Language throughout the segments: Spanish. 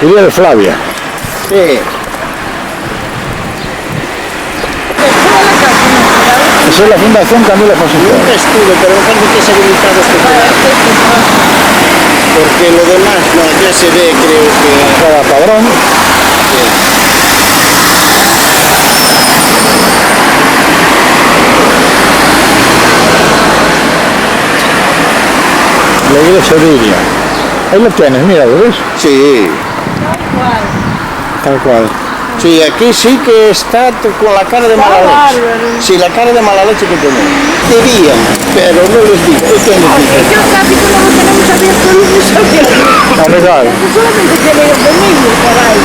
Iría de Flavia. Sí. Esa es la Fundación Camilo José Cela. Nunca estuve, pero me parece que es habilitado este tema. Porque lo demás, no, ya se ve, creo que... Cada padrón. La iglesia de Iria. Ahí lo tienes, mira, ¿lo ves? Sí. Tal cual. Sí, aquí sí que está con la cara de mala leche. Sí, la cara de mala leche que tiene. Dirían, pero no les digo. Esto es Yo casi que no lo tenemos abierto el lunes abierto. No me sale. Solamente tiene el domingo, caray.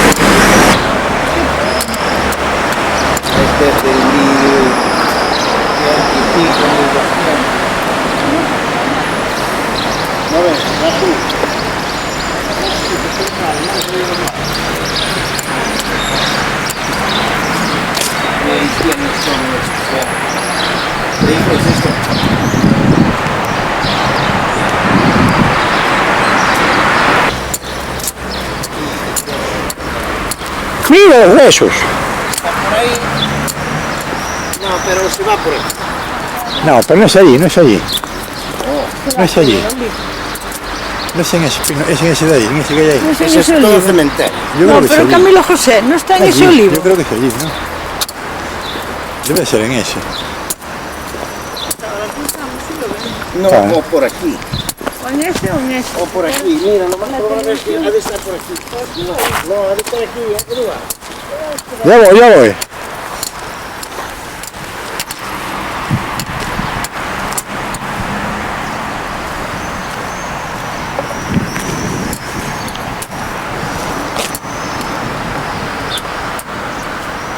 Este es el lío que anticipia la educación. No ves, Raúl. Y ahí tienes todo esto. ¿Te dices esto? Mira los huesos. Está por ahí. No, pero se va por ahí. No, pero no es allí, no es allí. No es allí. No es en ese, es en ese de ahí, en ese que hay ahí. Ese es todo cementerio. Yo No, creo que pero es allí. Camilo José no está en ese Allí, olivo. yo creo que es allí, ¿no? Debe ser en ese. No, Ah. o por aquí. ¿O en ese o en ese? O por aquí. Mira, nomás por a ver si ha de estar por aquí. No, ha de estar aquí, arriba. Ya voy, ya voy.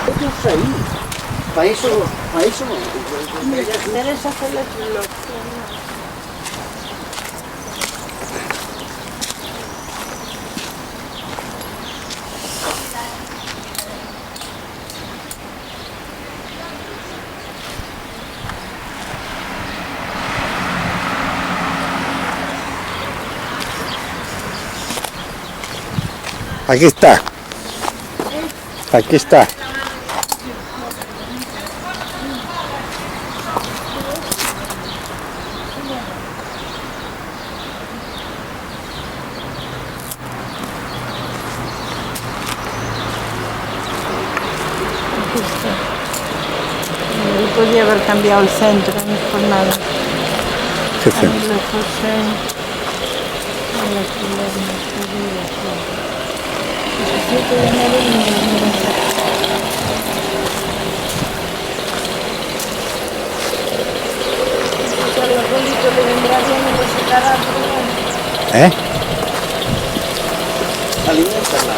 Ellos ahí. Para eso no. Teresa Celes Aquí está. Aquí está. Él podía haber cambiado el centro, no es por nada. ¿Qué centro? Camilo José. Hola, Guillermo, Sevilla, 17 de enero de 1990. Al abuelito le vendrá bien y lo sacará, pero bueno. ¿Eh? Alimenta la...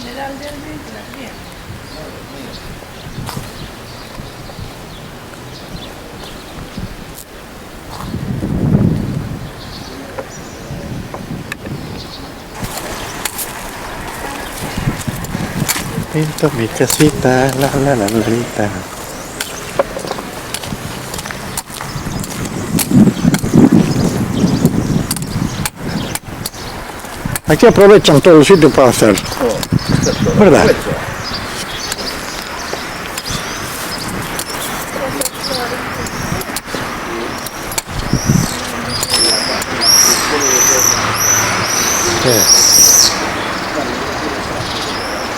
Generalmente las bien. Pinto mi casita, la. Aquí aprovechan todo el sitio para hacer. ¿Verdad?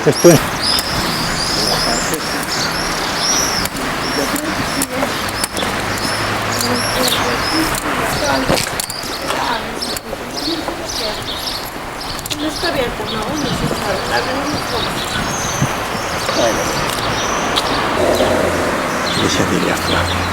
Esto es. No está abierto, no, no se sabe. La tenemos Esa diría Flavia.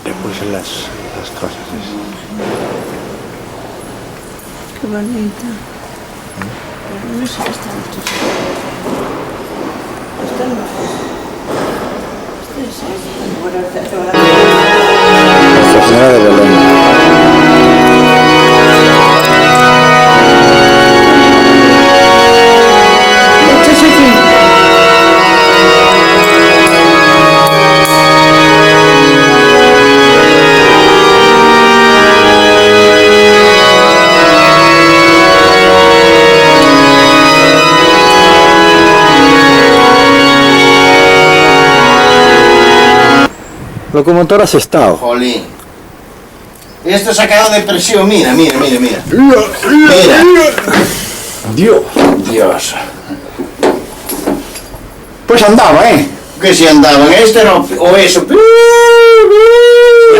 Le puse las cosas. Qué bonita. No sé qué están estos. Están Nuestra Señora de Belén. Esto es aquí. Locomotora Sestao. Jolín. Esto sacado de presión, mira, mira, mira, mira. Mira. Dios. Dios. Pues andaba, ¿eh? Que si andaban este no, o eso.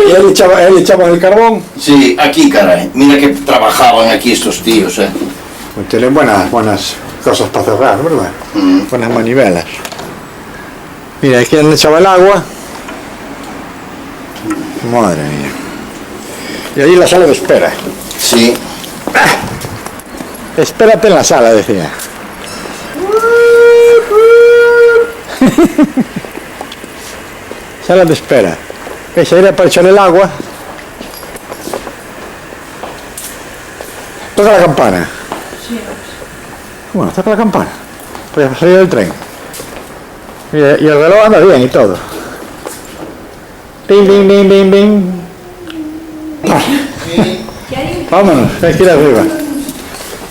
Y él echaba el carbón. Sí, aquí caray. Mira que trabajaban aquí estos tíos, Pues tienen buenas cosas para cerrar, ¿verdad? Buenas manivelas. Mira, aquí le echaba el agua. Madre mía. Y allí la sala de espera. Sí. Espérate en la sala, decía. Sala de espera. Esa era para echar el agua. Toca la campana. Sí. Bueno, toca la campana. Pues ya salir del tren. Y el reloj anda bien y todo. Bing, bing, bing, bing, bing. Vámonos, hay que ir arriba.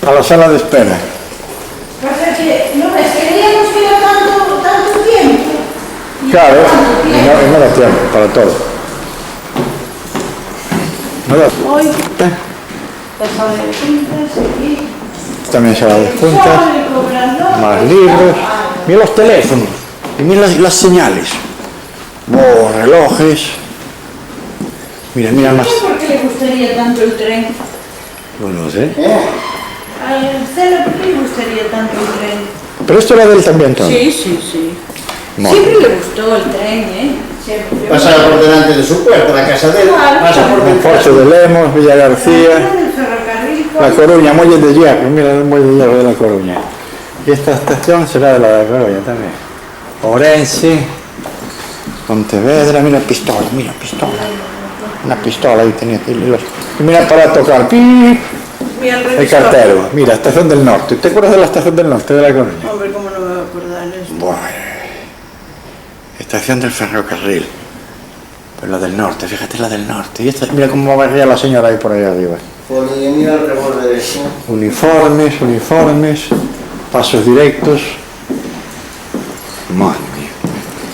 A la sala de espera. Pasa que no ves, queríamos que era tanto tiempo. Claro, y no da tiempo para todo. No da. Hoy, la sala de juntas, aquí. También sala de juntas, más libros. Mira los teléfonos y mira las señales. Oh, relojes. Mira, mira más. ¿Por qué le gustaría tanto el tren? Bueno, no sé. A Celo, ¿por qué le gustaría tanto el tren? Pero esto era de él también, todo. Sí. Madre. Siempre le gustó el tren, ¿eh? Siempre. Pasaba por delante de su puerta, la casa de él. Pasa por detrás. Forcho de Lemos, Villa García, El ferrocarril. La Coruña, Muelle de Hierro. Mira el Muelle de Hierro de La Coruña. Y esta estación será de la Coruña también. Orense, Pontevedra, mira pistola, mira pistola. Una pistola ahí tenía. Y mira para tocar. ¡Pip! Mira el El revisor. cartero. Mira, Estación del Norte. ¿Te acuerdas de la Estación del Norte de La Coruña? Hombre, ¿cómo no me voy a acordar de esto? Buah. Estación del ferrocarril. Pero la del norte, fíjate la del norte. Y esta, mira cómo va la señora ahí por ahí arriba. Jolín, mira el revólver ese. Uniformes, pasos directos. Madre mía.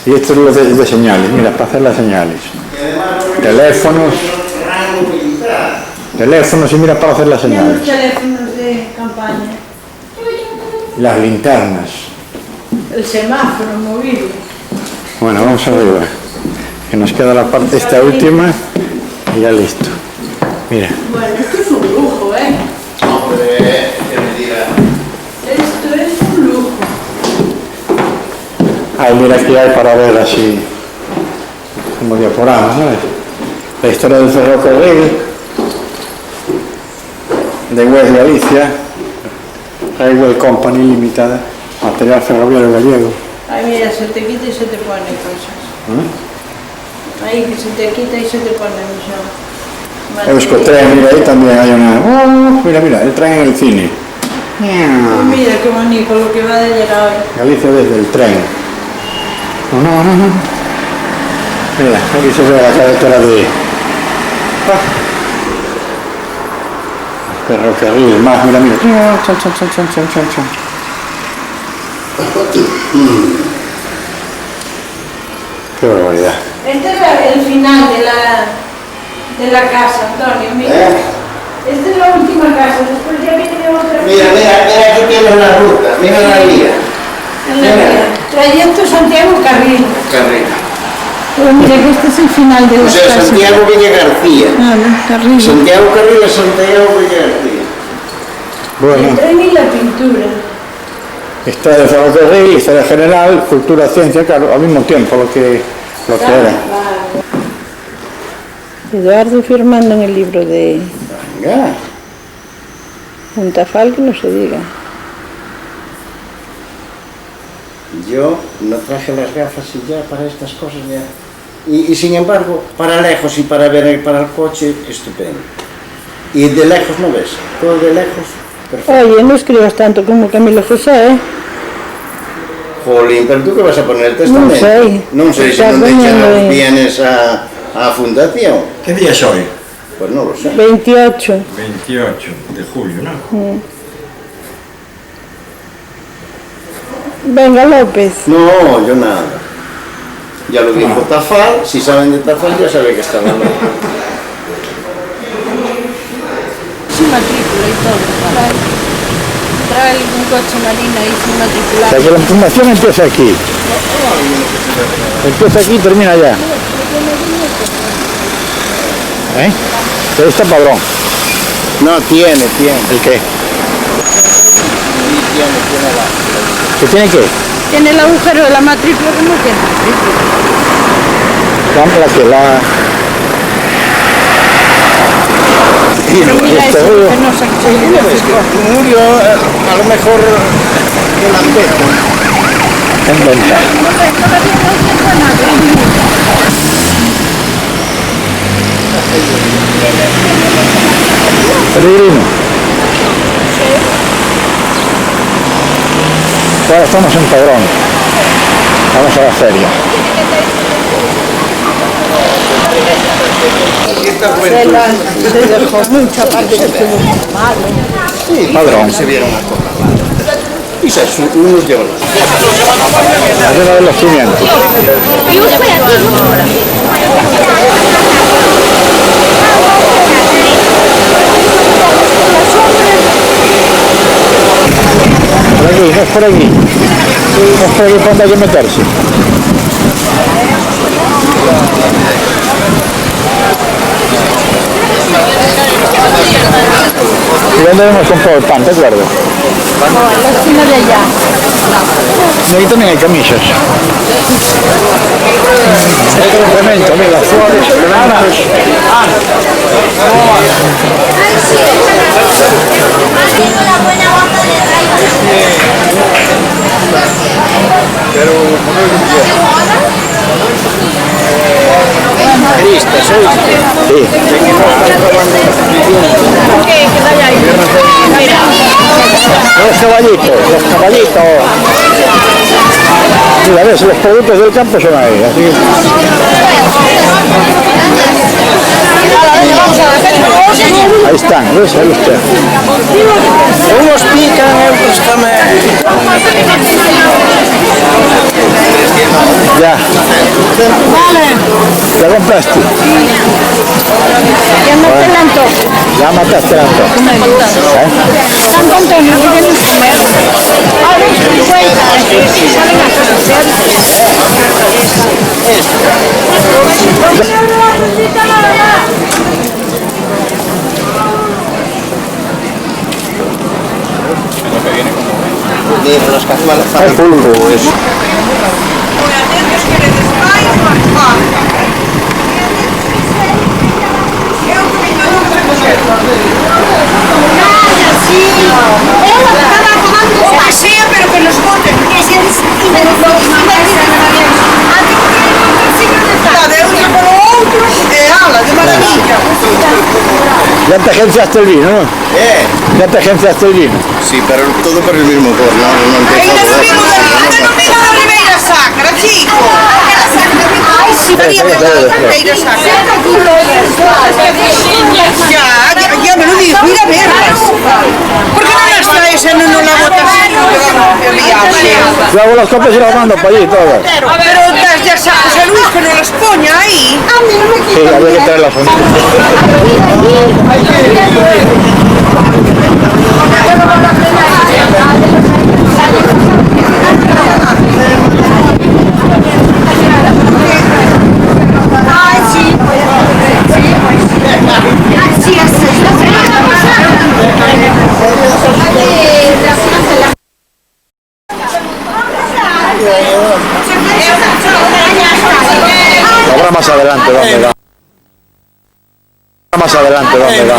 Y esto es lo de señales, mira, para hacer las señales. Teléfonos. Rango militar. Teléfonos y mira para hacer las Mira los señales. teléfonos de campaña. Las linternas. El semáforo movible. Bueno, vamos arriba. Que nos queda la parte esta última y ya listo. Mira. Bueno, esto es un lujo, ¿eh? Hombre, que me diga. Esto es un lujo. Ay, mira aquí hay para ver así como diaporamas, ¿no? La historia del ferrocarril de West Galicia, Railway Company Limitada, material ferroviario gallego. Ay, mira, se te quita y se te pone cosas. Ahí que se te quita y se te pone eso. Euskotren, mira, ahí también hay una... mira, el tren en el cine. Mira qué bonito lo que va de llegar hoy. Galicia desde el tren. No. Mira, aquí se ve la carretera de... Ferrocarril, más, mira. Chan. Qué barbaridad. Este es el final de la casa, Antonio, mira. Esta es la última casa, después ya viene otra. Mira, aquí tienes la ruta, mira la vía. En la vía. Trayecto Santiago Carril. Carrera. Pero mira que este es el final de O las sea, casas. Santiago Villa García. Carril. Santiago Carril es Santiago Villa García. El Bueno, tren y la pintura. Historia de ferrocarril, historia general, cultura, ciencia, claro, al mismo tiempo lo que era. Eduardo firmando en el libro de Venga. Juntafal, que no se diga. Yo no traje las gafas y ya para estas cosas ya. Y sin embargo, para lejos y para ver para el coche, estupendo. Y de lejos no ves, todo de lejos, perfecto. Oye, no escribas tanto como Camilo José, ¿eh? Jolín, pero tú que vas a poner el testamento? Non sei. Non sei se Está non deixan poniendo os ahí. bienes a fundación. ¿Qué día es hoy? Pues no lo sé. 28. 28 de julio, ¿no? Venga, López. No, yo nada. Ya lo dijo Tafal, si saben de Tafal ya saben que está mal. Sin matrícula y todo. Trae un coche marino ahí sin O matricular. sea que la fundación empieza aquí. Empieza aquí y termina allá. ¿Eh? Pero está padrón. No, tiene. ¿El qué? Sí, tiene la. ¿Qué tiene qué? Tiene el agujero de la matrícula, ¿cómo tiene? La que la... Pero mira este eso, rollo. que no sé qué. Murió a lo mejor de la ambeta. En venta. Peregrino. Ahora estamos en Padrón. Vamos a la feria. Se dejó mucha parte que estuvo mal. Sí, Padrón. se vieron a correr. Y se unos llevan. Arriba de los 500. Por aquí, no es por aquí. No es por aquí donde hay que meterse. ¿Y dónde hemos comprado el pan, te acuerdas? La esquina de allá. Y ahí también hay camisas. Otro complemento, mira, flores, bananas. Triste, sois. Sí. Los caballitos. Mira, ves, los productos del campo son ahí, así que... Ahí están, ¿ves? Ahí están. Unos pican, otros también. Ya. ¿Ya compraste? Ya no te la antojo. Ya mataste el antojo. Santo Antonio, que vienen a comer. Ahora 50, si salen a De los cazuelas. Hay pulpo, eso. Pero con los botes. De maravilla. Ya te agenciaste el vino, ¿no? Ya te agenciaste el vino. Sí, pero todo por el mismo por, no Ainda empezó. non vimos a Ribeira Sacra, chico. Ai, si había a Ribeira Sacra. Ya me lo dijo, ir a verlas. ¿Por qué no las traes en una botas? Yo hago las copias y las mando para allí, todas. Pero desde a San José Luis que no las pone ahí. Sí, había que traer la fuente. Habrá más adelante donde va. Más adelante donde va.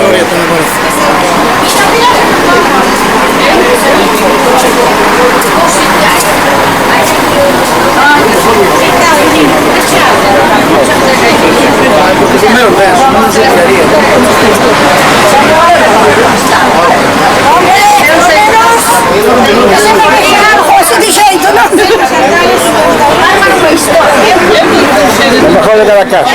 Lo mejor de cada casa.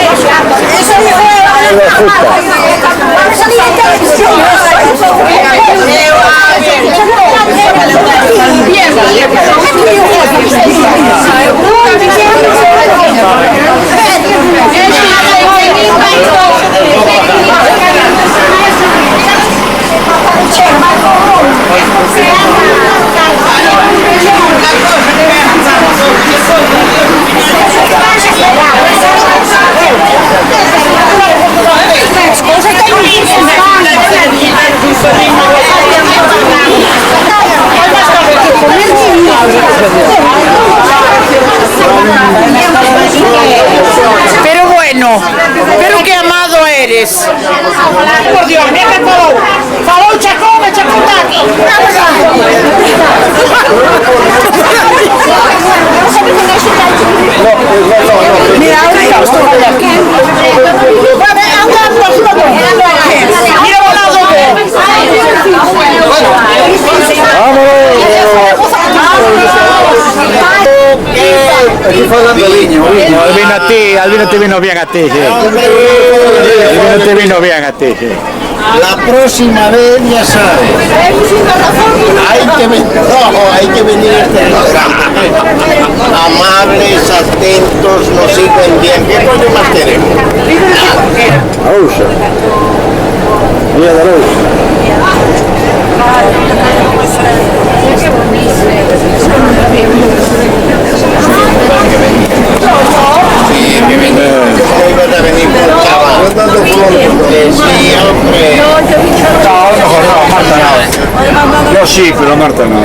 Pero bueno, pero qué amado eres. Por Dios, mira que falou Chacón, e Chacón está aquí. Mira, ahora ya estoy aquí. Mira al lado Aquí fue dando viño. El vino a ti, el vino te vino bien a ti. Sí. El vino te vino bien a ti. Sí. La próxima vez ya sabes. Hay que venir a este restaurante. Amables, atentos, nos sirven bien. ¿Qué coño más queremos? Ausa. Vía de luz. Sí, que venir. ¿Cómo ibas a venir con un chaval? Sí, hombre. No, mejor no, Marta no. Yo sí, pero Marta no.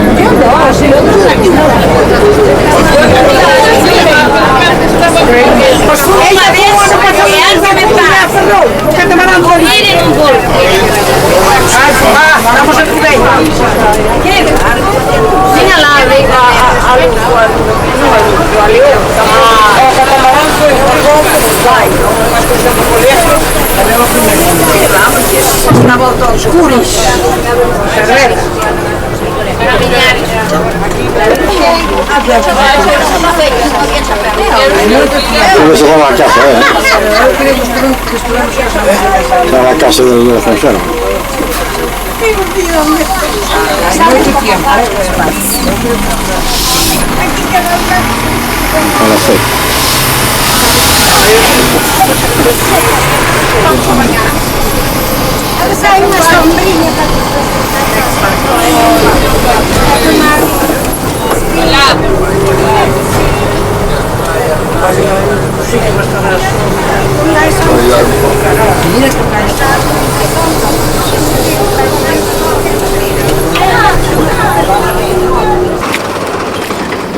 Vamos a una volta oscuris. Eso fue a la casa, a la casa de los extranjeros. A las 6. Hay una sombrilla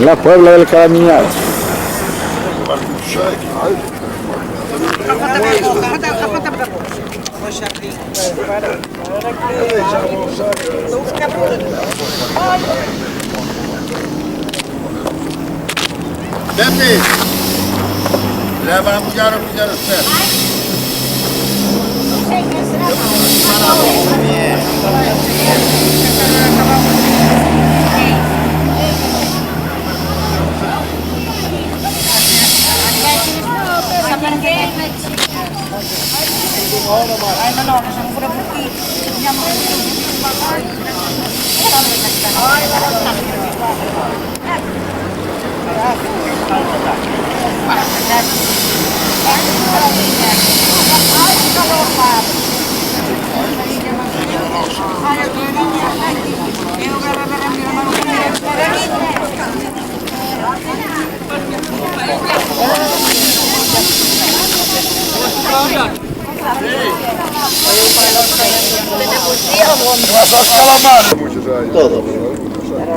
La Puebla del Caramiñal. Vete! Leva a mulher os pés. Todo.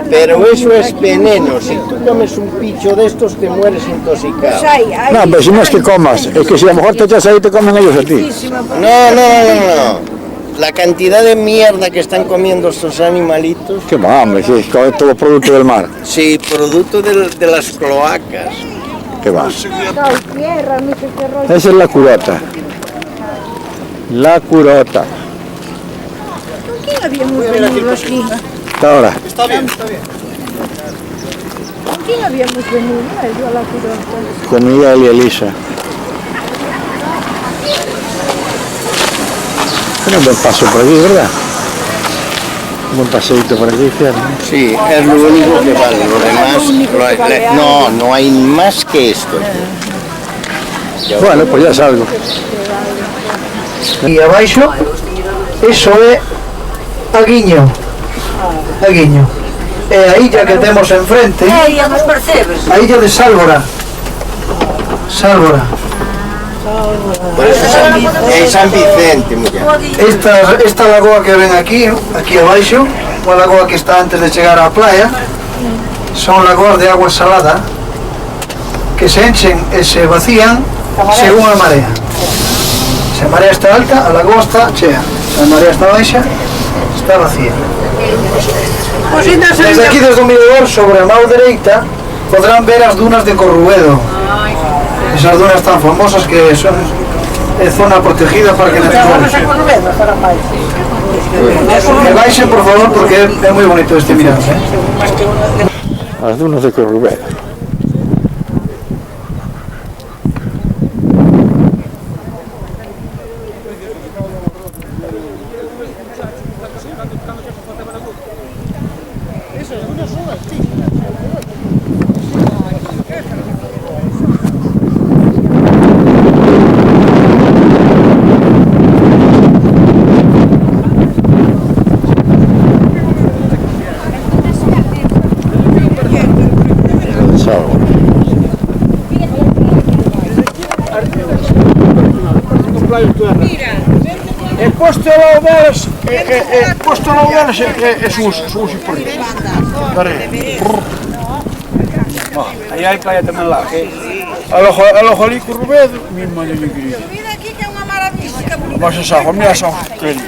Pero eso es veneno. Si tú comes un picho de estos, te mueres intoxicado. No, pero si no es que comas, es que si a lo mejor te echas ahí te comen ellos a ti. No. La cantidad de mierda que están comiendo estos animalitos. Qué va, hombre, si es todo producto del mar. Sí, producto de las cloacas. Qué va. Esa es la curota. La curota. ¿Quién habíamos venido aquí? Hasta ahora. Está bien. ¿Quién habíamos venido? Yo a la curota. Con Miguel y Elisa. Tiene un buen paso por aquí, ¿verdad? Un buen paseíto por aquí, fíjate. Sí, es lo único que vale. Lo demás, no hay más que esto. Bueno, pues ya salgo. E abaixo, iso é Aguiño. Aguiño. E a illa que temos enfrente, a illa de Sálvora. Sálvora. Por eso es San Vicente, mujer. Esta lagoa que ven aquí abaixo, unha lagoa que está antes de chegar á playa, son lagoas de agua salada que se enchen e se vacían según a marea. Se a marea está alta, a lagoa está chea. Se a marea está baixa, está vacía. Desde aquí, desde o mirador, sobre a mão dereita, podrán ver as dunas de Corruedo. Esas dunas tan famosas que son zona protegida para que naturales. Me baixen, por favor, porque é moi bonito este mirador. Las dunas de Corrubedo. El posto de laudelas é sushi por aí. Aí hai playa tamén lá. Alojo ali con Rubedo, mi madre mi querida. Mira aquí que é unha maravilla. Vas a sajo, mira sajo, querido.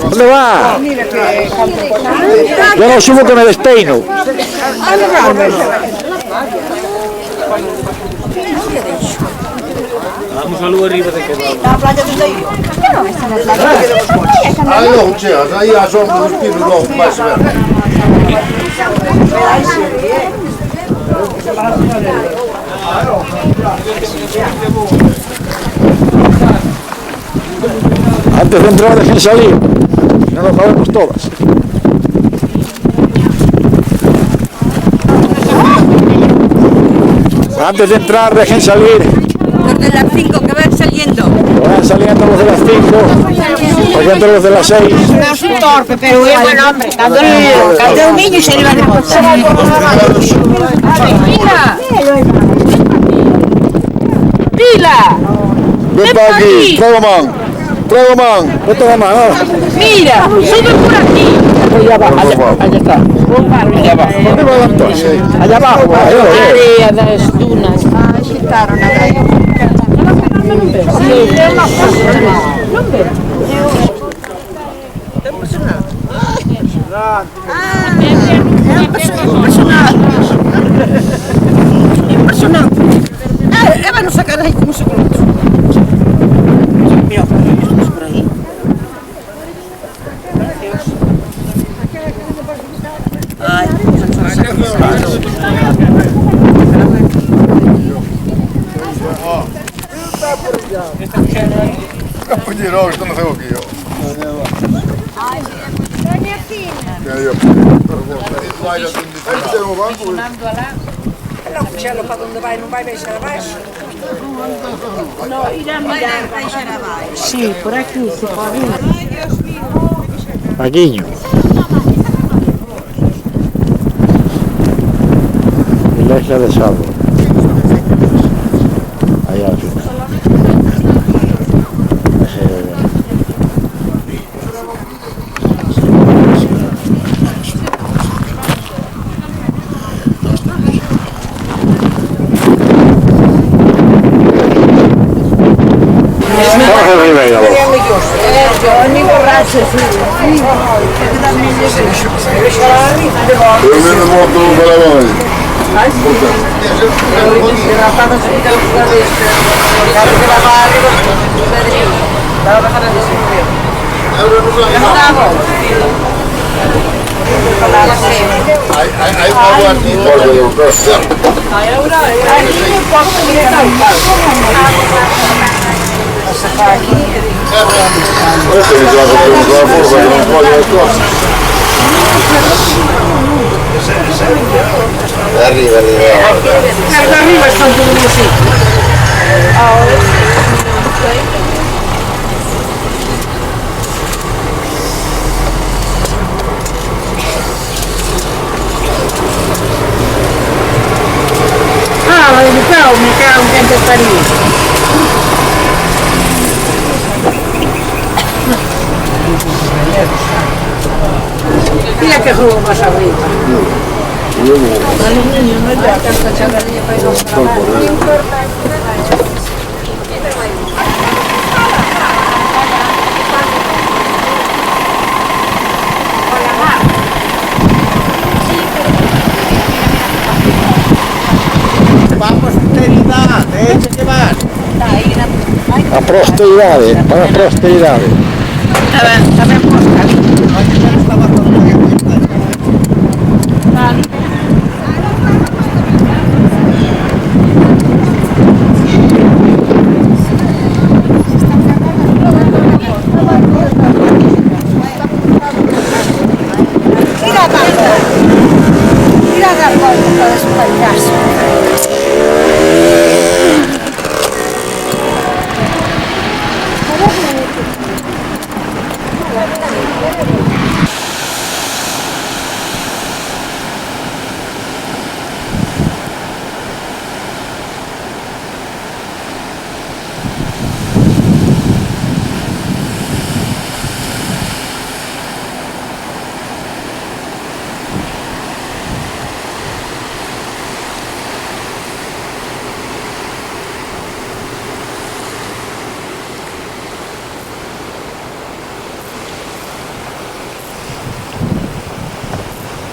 ¿Dónde va? Yo no subo que me despeino. Un saludo arriba de que Na playa do Teiro. Aí não, tia, aí a sombra dos pibos não vai se ver. Antes de entrar dejen salir. No lo sabemos todas. Antes de entrar dejen salir. Los de las 5 que van saliendo. Van saliendo los de las 5, por ejemplo los de las 6. No es un torpe, pero es buen hombre. Cantó un niño y se le iba de coche. ¡Pila! ¡Pila! Ven para aquí, trago man. Vete la mano. Mira, sube por aquí. Allá abajo, allá está. Allá abajo. ¿Dónde va entonces? Allá abajo. Área das dunas. Impresionante. Van a sacar ahí como se coloca. Mira, por ahí. Ay, Podzierowy, to na chyłki. Cielo para donde vai, não vai deixar abaixo? Não, irá mirar. Vai deixar abaixo. Sim, por aqui, se pode ir. Ai, Deus mío. Paquiño. Iglesia de Salvo. Ahí al final. Jorge Ribeiro. Dormindo morto no Balabanho. Aí pagou a tinta. Arriba, Arriba estão tudo assim. Ah, me cago en gente estaría. Mira que juego más arriba. Aluminio, no es la casa chagadilla para ir a trabajar. Vamos, austeridad, deixa llevar. A prosperidade, para a prosperidade. Está ben posta.